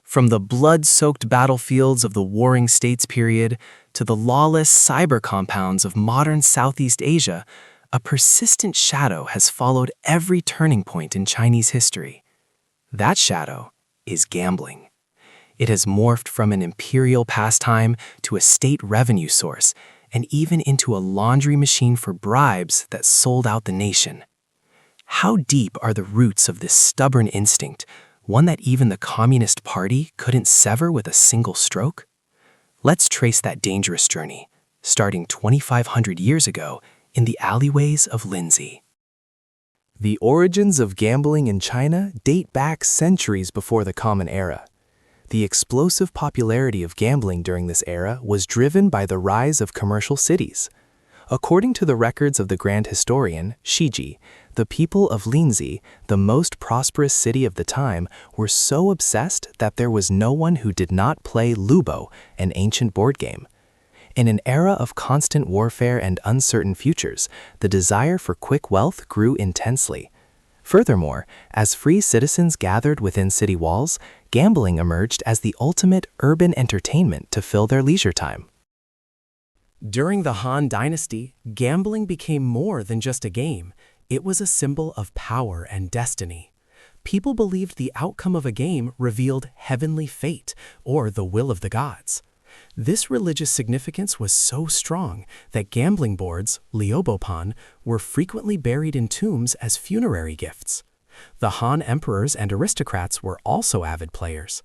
From the blood-soaked battlefields of the Warring States period to the lawless cyber compounds of modern Southeast Asia, a persistent shadow has followed every turning point in Chinese history. That shadow is gambling. It has morphed from an imperial pastime to a state revenue source, and even into a laundry machine for bribes that sold out the nation. How deep are the roots of this stubborn instinct, one that even the Communist Party couldn't sever with a single stroke? Let's trace that dangerous journey, starting 2,500 years ago in the alleyways of Lindsay. The origins of gambling in China date back centuries before the Common Era. The explosive popularity of gambling during this era was driven by the rise of commercial cities. According to the records of the grand historian, Shiji, the people of Lindsay, the most prosperous city of the time, were so obsessed that there was no one who did not play Ludo, an ancient board game. In an era of constant warfare and uncertain futures, the desire for quick wealth grew intensely. Furthermore, as free citizens gathered within city walls, gambling emerged as the ultimate urban entertainment to fill their leisure time. During the Han Dynasty, gambling became more than just a game. It was a symbol of power and destiny. People believed the outcome of a game revealed heavenly fate or the will of the gods. This religious significance was so strong that gambling boards, liubopan, were frequently buried in tombs as funerary gifts. The Han emperors and aristocrats were also avid players.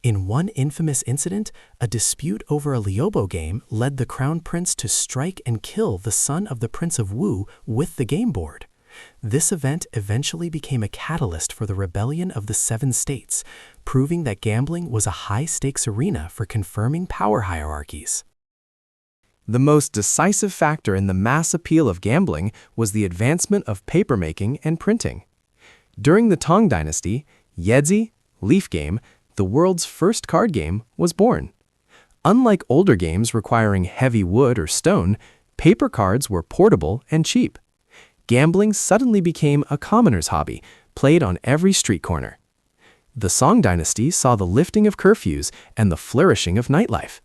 In one infamous incident, a dispute over a liubo game led the crown prince to strike and kill the son of the Prince of Wu with the game board. This event eventually became a catalyst for the rebellion of the 7 states, proving that gambling was a high-stakes arena for confirming power hierarchies. The most decisive factor in the mass appeal of gambling was the advancement of papermaking and printing. During the Tang Dynasty, Yezi, leaf game, the world's first card game, was born. Unlike older games requiring heavy wood or stone, paper cards were portable and cheap. Gambling suddenly became a commoner's hobby, played on every street corner. The Song Dynasty saw the lifting of curfews and the flourishing of nightlife.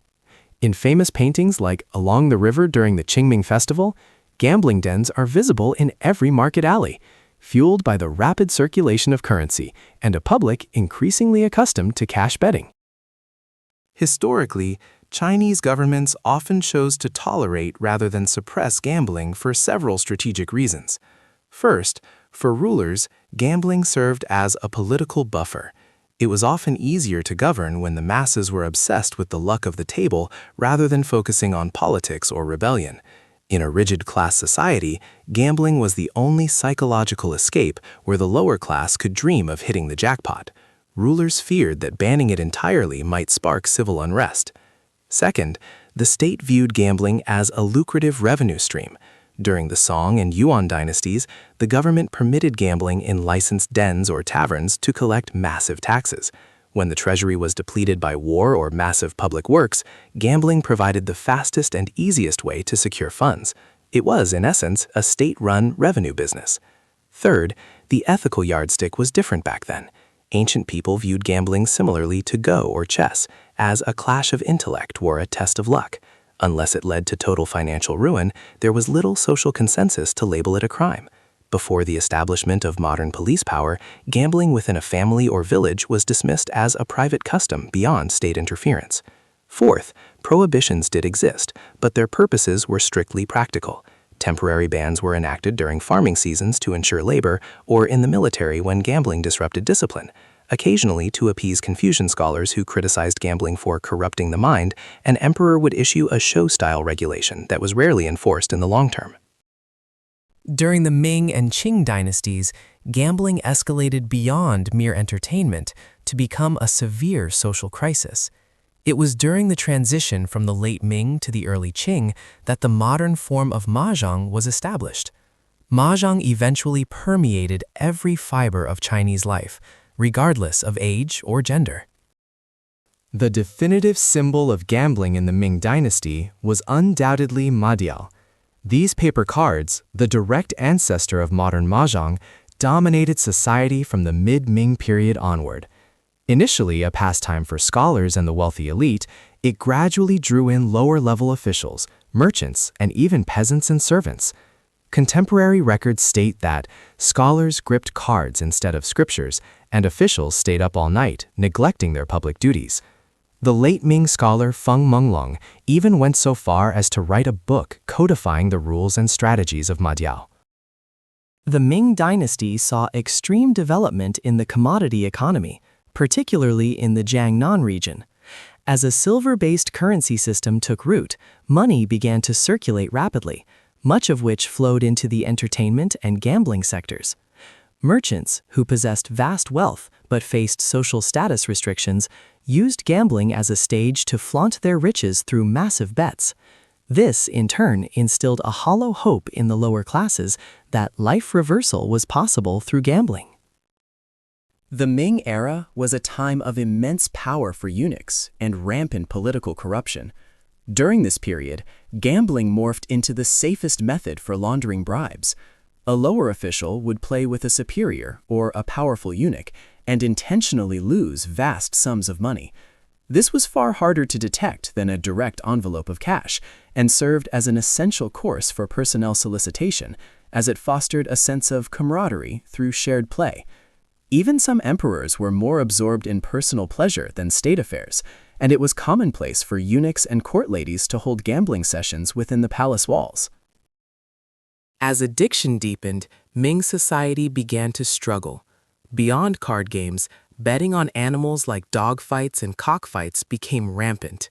In famous paintings like Along the River during the Qingming Festival, gambling dens are visible in every market alley, fueled by the rapid circulation of currency and a public increasingly accustomed to cash betting. Historically, Chinese governments often chose to tolerate rather than suppress gambling for several strategic reasons. First, for rulers, gambling served as a political buffer. It was often easier to govern when the masses were obsessed with the luck of the table rather than focusing on politics or rebellion. In a rigid class society, gambling was the only psychological escape where the lower class could dream of hitting the jackpot. Rulers feared that banning it entirely might spark civil unrest. Second, the state viewed gambling as a lucrative revenue stream. During the Song and Yuan dynasties, the government permitted gambling in licensed dens or taverns to collect massive taxes. When the treasury was depleted by war or massive public works, gambling provided the fastest and easiest way to secure funds. It was, in essence, a state-run revenue business. Third, the ethical yardstick was different back then. Ancient people viewed gambling similarly to Go or chess, as a clash of intellect or a test of luck. Unless it led to total financial ruin, there was little social consensus to label it a crime. Before the establishment of modern police power, gambling within a family or village was dismissed as a private custom beyond state interference. Fourth, prohibitions did exist, but their purposes were strictly practical. Temporary bans were enacted during farming seasons to ensure labor, or in the military when gambling disrupted discipline. Occasionally, to appease Confucian scholars who criticized gambling for corrupting the mind, an emperor would issue a show-style regulation that was rarely enforced in the long term. During the Ming and Qing dynasties, gambling escalated beyond mere entertainment to become a severe social crisis. It was during the transition from the late Ming to the early Qing that the modern form of mahjong was established. Mahjong eventually permeated every fiber of Chinese life, regardless of age or gender. The definitive symbol of gambling in the Ming Dynasty was undoubtedly madiao. These paper cards, the direct ancestor of modern mahjong, dominated society from the mid-Ming period onward. Initially a pastime for scholars and the wealthy elite, it gradually drew in lower-level officials, merchants, and even peasants and servants. Contemporary records state that scholars gripped cards instead of scriptures, and officials stayed up all night, neglecting their public duties. The late Ming scholar Feng Menglong even went so far as to write a book codifying the rules and strategies of Madiao. The Ming dynasty saw extreme development in the commodity economy, particularly in the Jiangnan region. As a silver-based currency system took root, money began to circulate rapidly, much of which flowed into the entertainment and gambling sectors. Merchants, who possessed vast wealth but faced social status restrictions, used gambling as a stage to flaunt their riches through massive bets. This, in turn, instilled a hollow hope in the lower classes that life reversal was possible through gambling. The Ming era was a time of immense power for eunuchs and rampant political corruption. During this period, gambling morphed into the safest method for laundering bribes. A lower official would play with a superior or a powerful eunuch and intentionally lose vast sums of money. This was far harder to detect than a direct envelope of cash and served as an essential course for personnel solicitation, as it fostered a sense of camaraderie through shared play. Even some emperors were more absorbed in personal pleasure than state affairs, and it was commonplace for eunuchs and court ladies to hold gambling sessions within the palace walls. As addiction deepened, Ming society began to struggle. Beyond card games, betting on animals like dogfights and cockfights became rampant.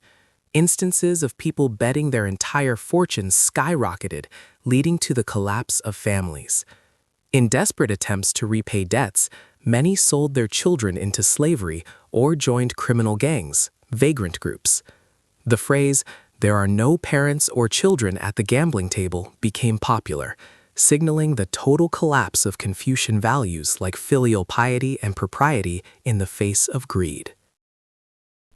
Instances of people betting their entire fortunes skyrocketed, leading to the collapse of families. In desperate attempts to repay debts, many sold their children into slavery or joined criminal gangs, vagrant groups. The phrase, "There are no parents or children at the gambling table," became popular, signaling the total collapse of Confucian values like filial piety and propriety in the face of greed.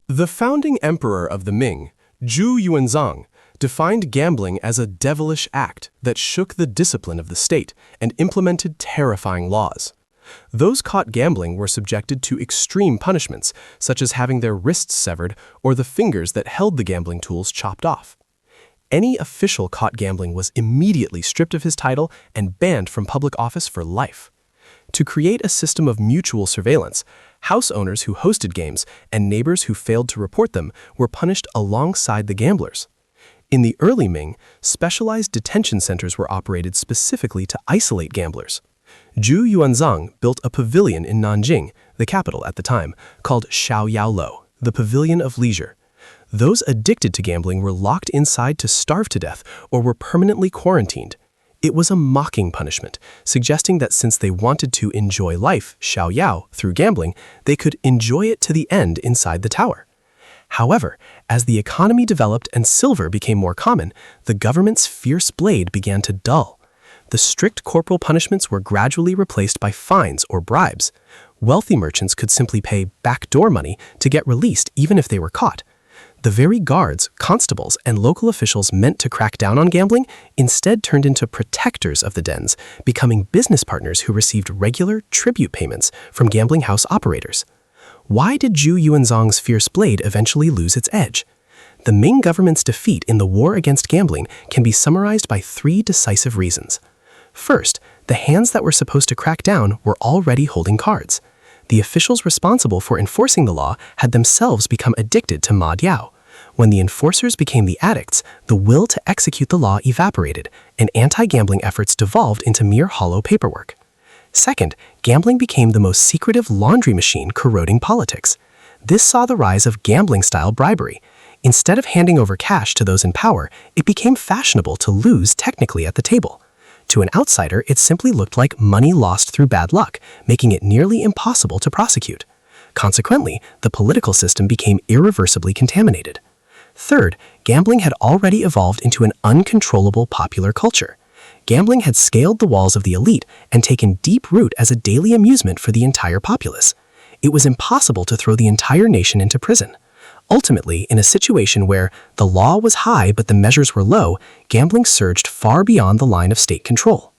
The founding emperor of the Ming, Zhu Yuanzhang, defined gambling as a devilish act that shook the discipline of the state and implemented terrifying laws. Those caught gambling were subjected to extreme punishments, such as having their wrists severed or the fingers that held the gambling tools chopped off. Any official caught gambling was immediately stripped of his title and banned from public office for life. To create a system of mutual surveillance, house owners who hosted games and neighbors who failed to report them were punished alongside the gamblers. In the early Ming, specialized detention centers were operated specifically to isolate gamblers. Zhu Yuanzhang built a pavilion in Nanjing, the capital at the time, called Shaoyaolo, the Pavilion of Leisure. Those addicted to gambling were locked inside to starve to death or were permanently quarantined. It was a mocking punishment, suggesting that since they wanted to enjoy life, xiaoyao, through gambling, they could enjoy it to the end inside the tower. However, as the economy developed and silver became more common, the government's fierce blade began to dull. The strict corporal punishments were gradually replaced by fines or bribes. Wealthy merchants could simply pay backdoor money to get released even if they were caught. The very guards, constables, and local officials meant to crack down on gambling instead turned into protectors of the dens, becoming business partners who received regular tribute payments from gambling house operators. Why did Zhu Yuanzhang's fierce blade eventually lose its edge? The Ming government's defeat in the war against gambling can be summarized by 3 decisive reasons. First, the hands that were supposed to crack down were already holding cards. The officials responsible for enforcing the law had themselves become addicted to ma diao. When the enforcers became the addicts, the will to execute the law evaporated, and anti-gambling efforts devolved into mere hollow paperwork. Second, gambling became the most secretive laundry machine corroding politics. This saw the rise of gambling-style bribery. Instead of handing over cash to those in power, it became fashionable to lose technically at the table. To an outsider, it simply looked like money lost through bad luck, making it nearly impossible to prosecute. Consequently, the political system became irreversibly contaminated. Third, gambling had already evolved into an uncontrollable popular culture. Gambling had scaled the walls of the elite and taken deep root as a daily amusement for the entire populace. It was impossible to throw the entire nation into prison. Ultimately, in a situation where the law was high but the measures were low, gambling surged far beyond the line of state control.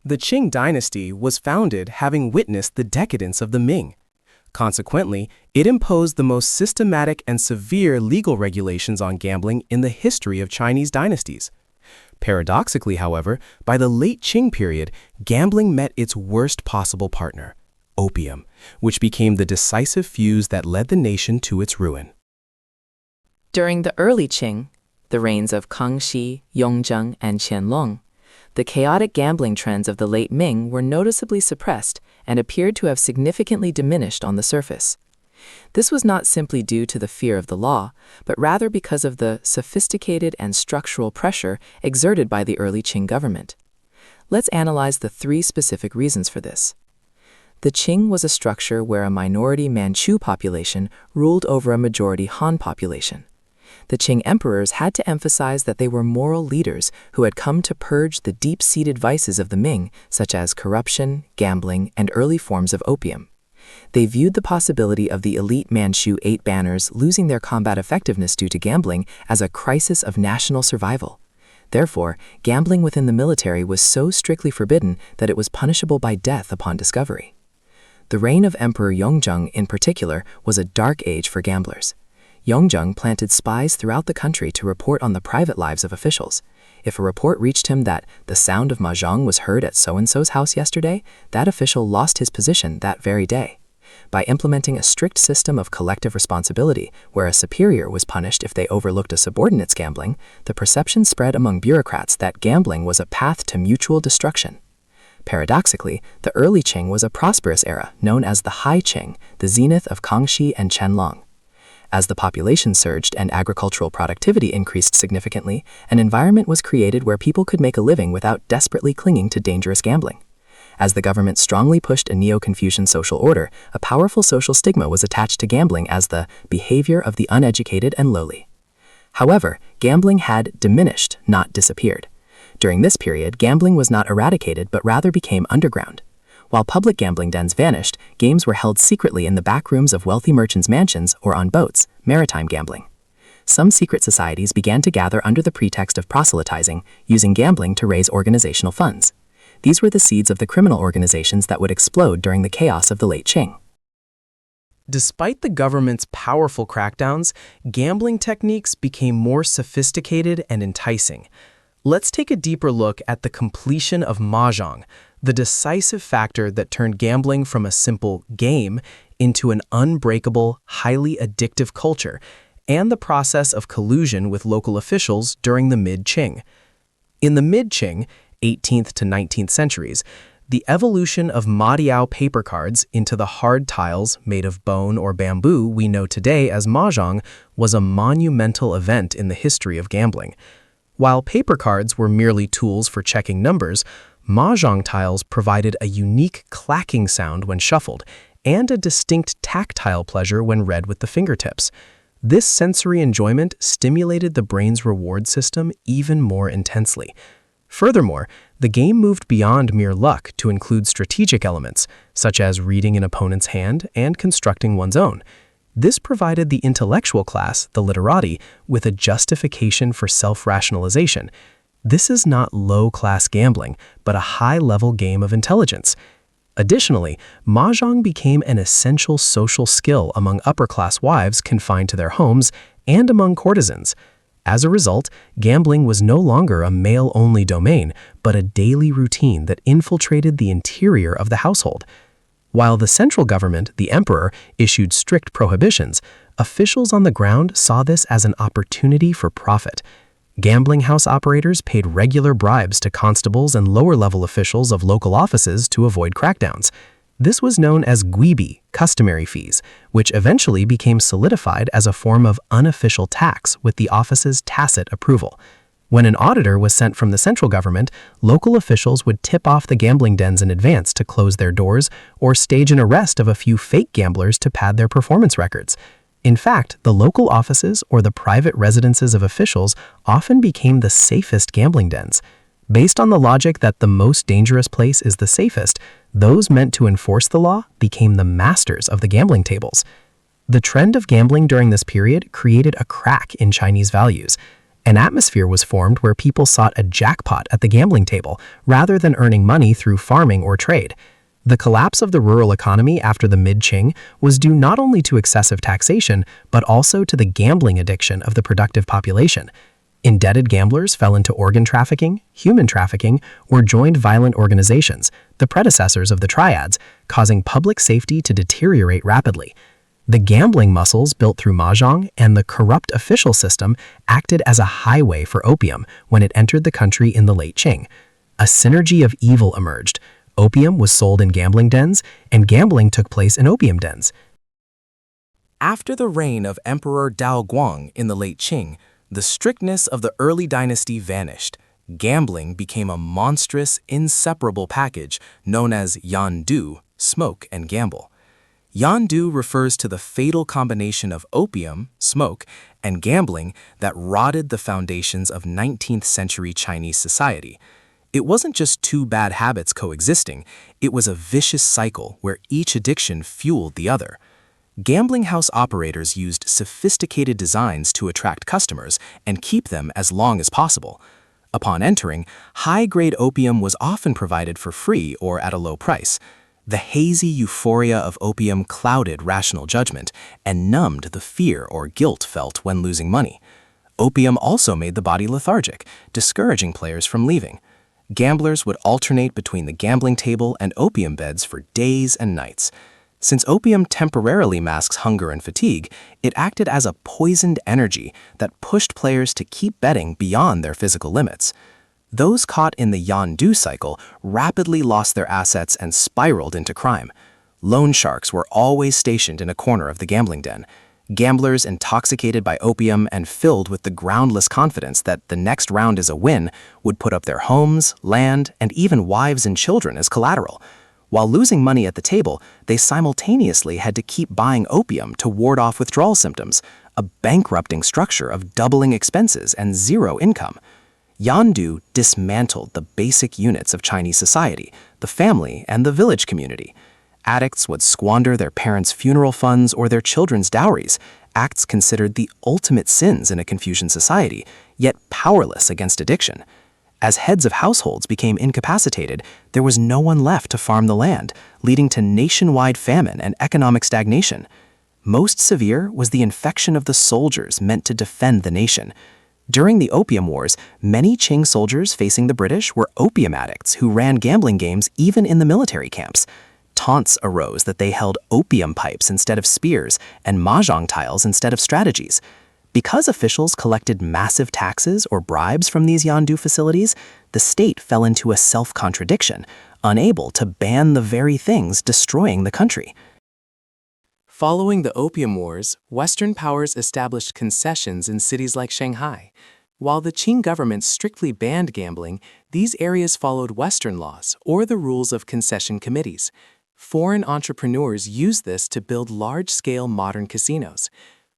The Qing dynasty was founded having witnessed the decadence of the Ming. Consequently, it imposed the most systematic and severe legal regulations on gambling in the history of Chinese dynasties. Paradoxically, however, by the late Qing period, gambling met its worst possible partner, opium, which became the decisive fuse that led the nation to its ruin. During the early Qing, the reigns of Kangxi, Yongzheng, and Qianlong, the chaotic gambling trends of the late Ming were noticeably suppressed and appeared to have significantly diminished on the surface. This was not simply due to the fear of the law, but rather because of the sophisticated and structural pressure exerted by the early Qing government. Let's analyze the three specific reasons for this. The Qing was a structure where a minority Manchu population ruled over a majority Han population. The Qing emperors had to emphasize that they were moral leaders who had come to purge the deep-seated vices of the Ming, such as corruption, gambling, and early forms of opium. They viewed the possibility of the elite Manchu Eight Banners losing their combat effectiveness due to gambling as a crisis of national survival. Therefore, gambling within the military was so strictly forbidden that it was punishable by death upon discovery. The reign of Emperor Yongzheng, in particular, was a dark age for gamblers. Yongzheng planted spies throughout the country to report on the private lives of officials. If a report reached him that the sound of mahjong was heard at so-and-so's house yesterday, that official lost his position that very day. By implementing a strict system of collective responsibility, where a superior was punished if they overlooked a subordinate's gambling, the perception spread among bureaucrats that gambling was a path to mutual destruction. Paradoxically, the early Qing was a prosperous era known as the High Qing, the zenith of Kangxi and Qianlong. As the population surged and agricultural productivity increased significantly, an environment was created where people could make a living without desperately clinging to dangerous gambling. As the government strongly pushed a Neo-Confucian social order, a powerful social stigma was attached to gambling as the behavior of the uneducated and lowly. However, gambling had diminished, not disappeared. During this period, gambling was not eradicated but rather became underground. While public gambling dens vanished, games were held secretly in the back rooms of wealthy merchants' mansions or on boats, maritime gambling. Some secret societies began to gather under the pretext of proselytizing, using gambling to raise organizational funds. These were the seeds of the criminal organizations that would explode during the chaos of the late Qing. Despite the government's powerful crackdowns, gambling techniques became more sophisticated and enticing. Let's take a deeper look at the completion of mahjong, the decisive factor that turned gambling from a simple game into an unbreakable, highly addictive culture, and the process of collusion with local officials during the mid-Qing. In the mid-Qing, 18th to 19th centuries, the evolution of Madiao paper cards into the hard tiles made of bone or bamboo we know today as mahjong was a monumental event in the history of gambling. While paper cards were merely tools for checking numbers, mahjong tiles provided a unique clacking sound when shuffled and a distinct tactile pleasure when read with the fingertips. This sensory enjoyment stimulated the brain's reward system even more intensely. Furthermore, the game moved beyond mere luck to include strategic elements, such as reading an opponent's hand and constructing one's own. This provided the intellectual class, the literati, with a justification for self-rationalization. This is not low-class gambling, but a high-level game of intelligence. Additionally, mahjong became an essential social skill among upper-class wives confined to their homes and among courtesans. As a result, gambling was no longer a male-only domain, but a daily routine that infiltrated the interior of the household. While the central government, the emperor, issued strict prohibitions, officials on the ground saw this as an opportunity for profit. Gambling house operators paid regular bribes to constables and lower-level officials of local offices to avoid crackdowns. This was known as guibi, customary fees, which eventually became solidified as a form of unofficial tax with the office's tacit approval. When an auditor was sent from the central government, local officials would tip off the gambling dens in advance to close their doors or stage an arrest of a few fake gamblers to pad their performance records. In fact, the local offices or the private residences of officials often became the safest gambling dens. Based on the logic that the most dangerous place is the safest, those meant to enforce the law became the masters of the gambling tables. The trend of gambling during this period created a crack in Chinese values. An atmosphere was formed where people sought a jackpot at the gambling table rather than earning money through farming or trade. The collapse of the rural economy after the mid-Qing was due not only to excessive taxation, but also to the gambling addiction of the productive population. Indebted gamblers fell into organ trafficking, human trafficking, or joined violent organizations, the predecessors of the triads, causing public safety to deteriorate rapidly. The gambling muscles built through mahjong and the corrupt official system acted as a highway for opium when it entered the country in the late Qing. A synergy of evil emerged. Opium was sold in gambling dens, and gambling took place in opium dens. After the reign of Emperor Dao Guang in the late Qing, the strictness of the early dynasty vanished. Gambling became a monstrous, inseparable package known as yandu, smoke and gamble. Yandu refers to the fatal combination of opium, smoke, and gambling that rotted the foundations of 19th century Chinese society. It wasn't just two bad habits coexisting, it was a vicious cycle where each addiction fueled the other. Gambling house operators used sophisticated designs to attract customers and keep them as long as possible. Upon entering, high-grade opium was often provided for free or at a low price. The hazy euphoria of opium clouded rational judgment and numbed the fear or guilt felt when losing money. Opium also made the body lethargic, discouraging players from leaving. Gamblers would alternate between the gambling table and opium beds for days and nights. Since opium temporarily masks hunger and fatigue, it acted as a poisoned energy that pushed players to keep betting beyond their physical limits. Those caught in the yandu cycle rapidly lost their assets and spiraled into crime. Loan sharks were always stationed in a corner of the gambling den. Gamblers intoxicated by opium and filled with the groundless confidence that the next round is a win would put up their homes, land, and even wives and children as collateral. While losing money at the table, they simultaneously had to keep buying opium to ward off withdrawal symptoms, a bankrupting structure of doubling expenses and zero income. Yandu dismantled the basic units of Chinese society, the family and the village community. Addicts would squander their parents' funeral funds or their children's dowries, acts considered the ultimate sins in a Confucian society, yet powerless against addiction. As heads of households became incapacitated, there was no one left to farm the land, leading to nationwide famine and economic stagnation. Most severe was the infection of the soldiers meant to defend the nation. During the Opium Wars, many Qing soldiers facing the British were opium addicts who ran gambling games even in the military camps. Taunts arose that they held opium pipes instead of spears and mahjong tiles instead of strategies. Because officials collected massive taxes or bribes from these yandu facilities, the state fell into a self-contradiction, unable to ban the very things destroying the country. Following the Opium Wars, Western powers established concessions in cities like Shanghai. While the Qing government strictly banned gambling, these areas followed Western laws or the rules of concession committees. Foreign entrepreneurs used this to build large-scale modern casinos.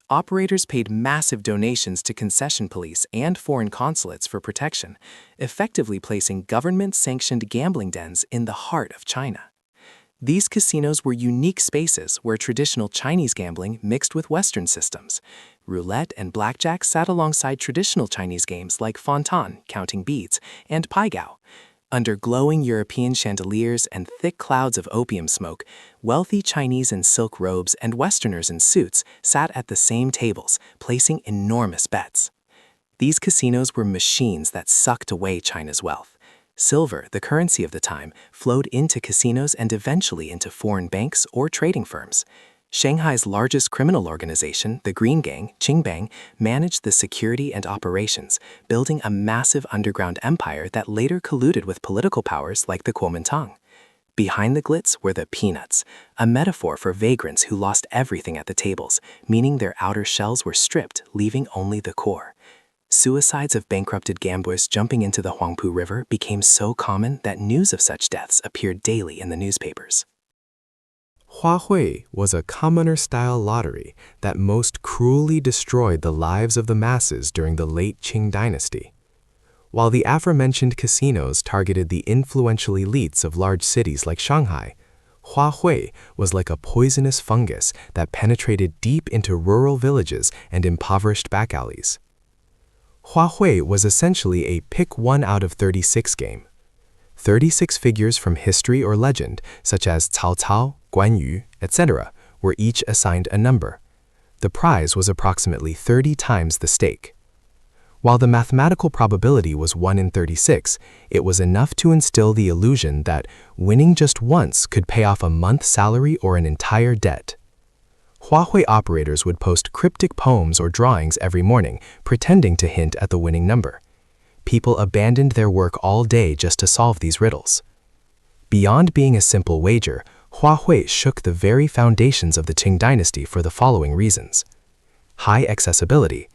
Operators paid massive donations to concession police and foreign consulates for protection, effectively placing government-sanctioned gambling dens in the heart of China. These casinos were unique spaces where traditional Chinese gambling mixed with Western systems. Roulette and blackjack sat alongside traditional Chinese games like fontan, counting beads, and paigao. Under glowing European chandeliers and thick clouds of opium smoke, wealthy Chinese in silk robes and Westerners in suits sat at the same tables, placing enormous bets. These casinos were machines that sucked away China's wealth. Silver, the currency of the time, flowed into casinos and eventually into foreign banks or trading firms. Shanghai's largest criminal organization, the Green Gang, Qingbang, managed the security and operations, building a massive underground empire that later colluded with political powers like the Kuomintang. Behind the glitz were the peanuts, a metaphor for vagrants who lost everything at the tables, meaning their outer shells were stripped, leaving only the core. Suicides of bankrupted gamblers jumping into the Huangpu River became so common that news of such deaths appeared daily in the newspapers. Huahui was a commoner-style lottery that most cruelly destroyed the lives of the masses during the late Qing dynasty. While the aforementioned casinos targeted the influential elites of large cities like Shanghai, Huahui was like a poisonous fungus that penetrated deep into rural villages and impoverished back alleys. Huahui was essentially a pick 1 out of 36 game. 36 figures from history or legend, such as Cao Cao, Guan Yu, etc., were each assigned a number. The prize was approximately 30 times the stake. While the mathematical probability was 1 in 36, it was enough to instill the illusion that winning just once could pay off a month's salary or an entire debt. Huahui operators would post cryptic poems or drawings every morning, pretending to hint at the winning number. People abandoned their work all day just to solve these riddles. Beyond being a simple wager, Huahui shook the very foundations of the Qing dynasty for the following reasons. High accessibility.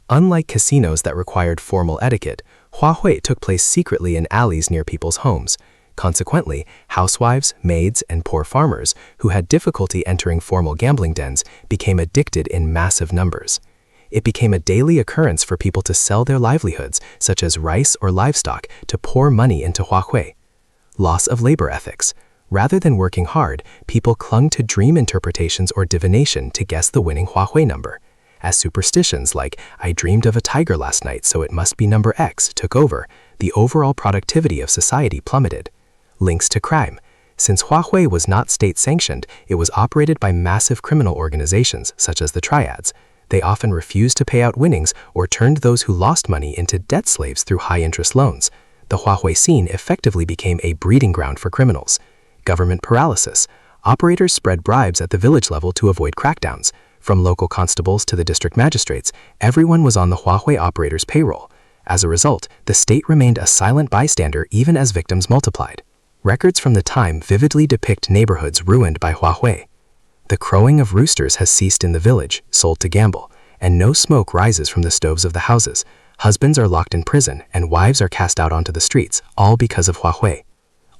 Unlike casinos that required formal etiquette, Huahui took place secretly in alleys near people's homes. Consequently, housewives, maids, and poor farmers who had difficulty entering formal gambling dens became addicted in massive numbers. It became a daily occurrence for people to sell their livelihoods, such as rice or livestock, to pour money into Huahui. Loss of labor ethics. Rather than working hard, people clung to dream interpretations or divination to guess the winning Huahui number. As superstitions like, "I dreamed of a tiger last night, so it must be number X," took over, the overall productivity of society plummeted. Links to crime. Since Huahui was not state-sanctioned, it was operated by massive criminal organizations, such as the triads. They often refused to pay out winnings or turned those who lost money into debt slaves through high-interest loans. The Huahui scene effectively became a breeding ground for criminals. Government paralysis. Operators spread bribes at the village level to avoid crackdowns. From local constables to the district magistrates, everyone was on the Huahui operators' payroll. As a result, the state remained a silent bystander even as victims multiplied. Records from the time vividly depict neighborhoods ruined by Huahui. The crowing of roosters has ceased in the village, sold to gamble, and no smoke rises from the stoves of the houses. Husbands are locked in prison, and wives are cast out onto the streets, all because of Huahui.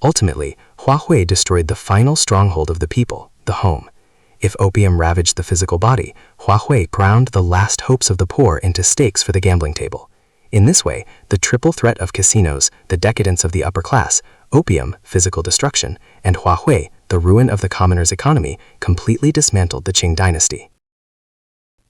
Ultimately, Huahui destroyed the final stronghold of the people, the home. If opium ravaged the physical body, Huahui ground the last hopes of the poor into stakes for the gambling table. In this way, the triple threat of casinos, the decadence of the upper class, opium, physical destruction, and Huahui, the ruin of the commoner's economy, completely dismantled the Qing dynasty.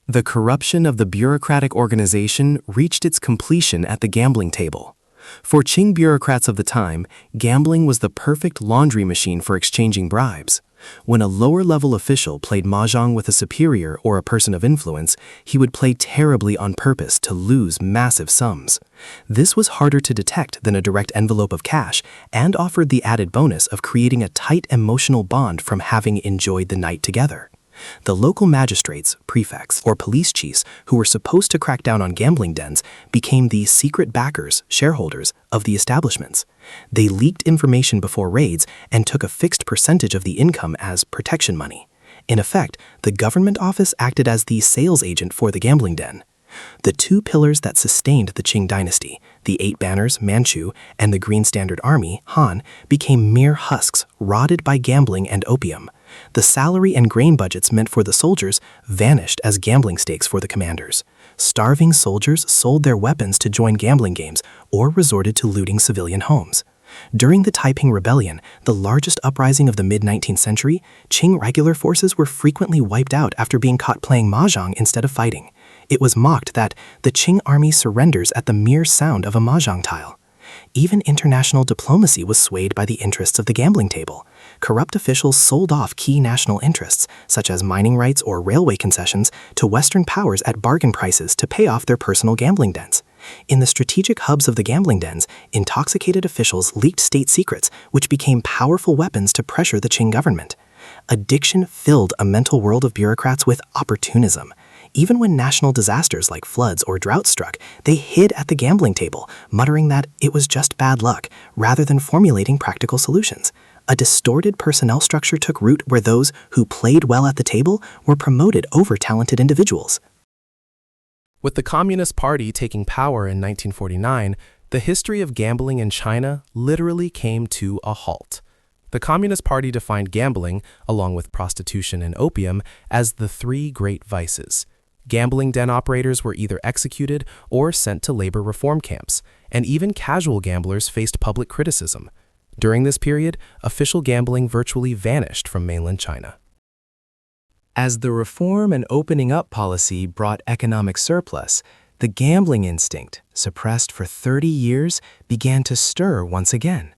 The corruption of the bureaucratic organization reached its completion at the gambling table. For Qing bureaucrats of the time, gambling was the perfect laundry machine for exchanging bribes. When a lower-level official played mahjong with a superior or a person of influence, he would play terribly on purpose to lose massive sums. This was harder to detect than a direct envelope of cash and offered the added bonus of creating a tight emotional bond from having enjoyed the night together. The local magistrates, prefects, or police chiefs who were supposed to crack down on gambling dens became the secret backers, shareholders, of the establishments. They leaked information before raids and took a fixed percentage of the income as protection money. In effect, the government office acted as the sales agent for the gambling den. The two pillars that sustained the Qing dynasty, the 8 banners, Manchu, and the Green Standard Army, Han, became mere husks, rotted by gambling and opium. The salary and grain budgets meant for the soldiers vanished as gambling stakes for the commanders. Starving soldiers sold their weapons to join gambling games or resorted to looting civilian homes. During the Taiping Rebellion, the largest uprising of the mid-19th century, Qing regular forces were frequently wiped out after being caught playing mahjong instead of fighting. It was mocked that the Qing army surrenders at the mere sound of a mahjong tile. Even international diplomacy was swayed by the interests of the gambling table. Corrupt officials sold off key national interests, such as mining rights or railway concessions, to Western powers at bargain prices to pay off their personal gambling dens. In the strategic hubs of the gambling dens, intoxicated officials leaked state secrets, which became powerful weapons to pressure the Qing government. Addiction filled a mental world of bureaucrats with opportunism. Even when national disasters like floods or drought struck, they hid at the gambling table, muttering that it was just bad luck, rather than formulating practical solutions. A distorted personnel structure took root where those who played well at the table were promoted over talented individuals. With the Communist Party taking power in 1949, the history of gambling in China literally came to a halt. The Communist Party defined gambling, along with prostitution and opium, as the 3 great vices. Gambling den operators were either executed or sent to labor reform camps, and even casual gamblers faced public criticism. During this period, official gambling virtually vanished from mainland China. As the reform and opening up policy brought economic surplus, the gambling instinct, suppressed for 30 years, began to stir once again.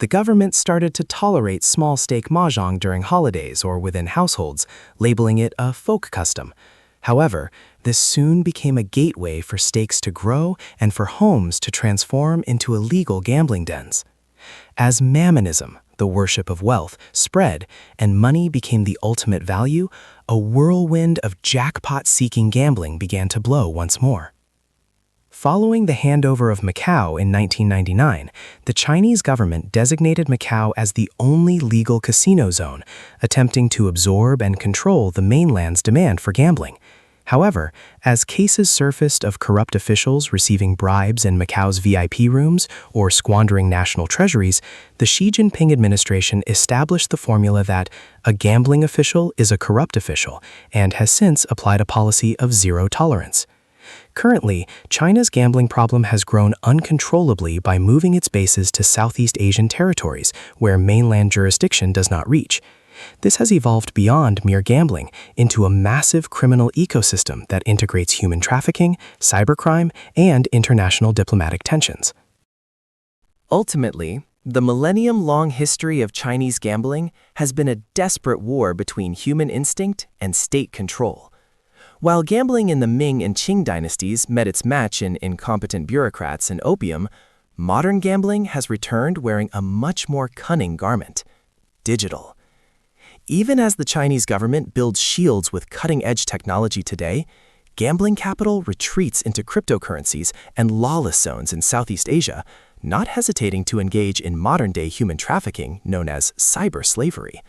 The government started to tolerate small-stake mahjong during holidays or within households, labeling it a folk custom. However, this soon became a gateway for stakes to grow and for homes to transform into illegal gambling dens. As mammonism, the worship of wealth, spread and money became the ultimate value, a whirlwind of jackpot-seeking gambling began to blow once more. Following the handover of Macau in 1999, the Chinese government designated Macau as the only legal casino zone, attempting to absorb and control the mainland's demand for gambling. However, as cases surfaced of corrupt officials receiving bribes in Macau's VIP rooms or squandering national treasuries, the Xi Jinping administration established the formula that a gambling official is a corrupt official and has since applied a policy of zero tolerance. Currently, China's gambling problem has grown uncontrollably by moving its bases to Southeast Asian territories where mainland jurisdiction does not reach. This has evolved beyond mere gambling into a massive criminal ecosystem that integrates human trafficking, cybercrime, and international diplomatic tensions. Ultimately, the millennium-long history of Chinese gambling has been a desperate war between human instinct and state control. While gambling in the Ming and Qing dynasties met its match in incompetent bureaucrats and opium, modern gambling has returned wearing a much more cunning garment: digital. Even as the Chinese government builds shields with cutting-edge technology today, gambling capital retreats into cryptocurrencies and lawless zones in Southeast Asia, not hesitating to engage in modern-day human trafficking known as cyber slavery.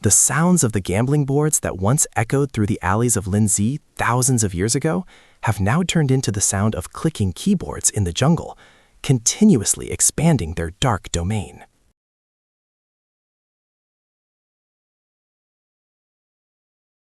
The sounds of the gambling boards that once echoed through the alleys of Linzi thousands of years ago have now turned into the sound of clicking keyboards in the jungle, continuously expanding their dark domain.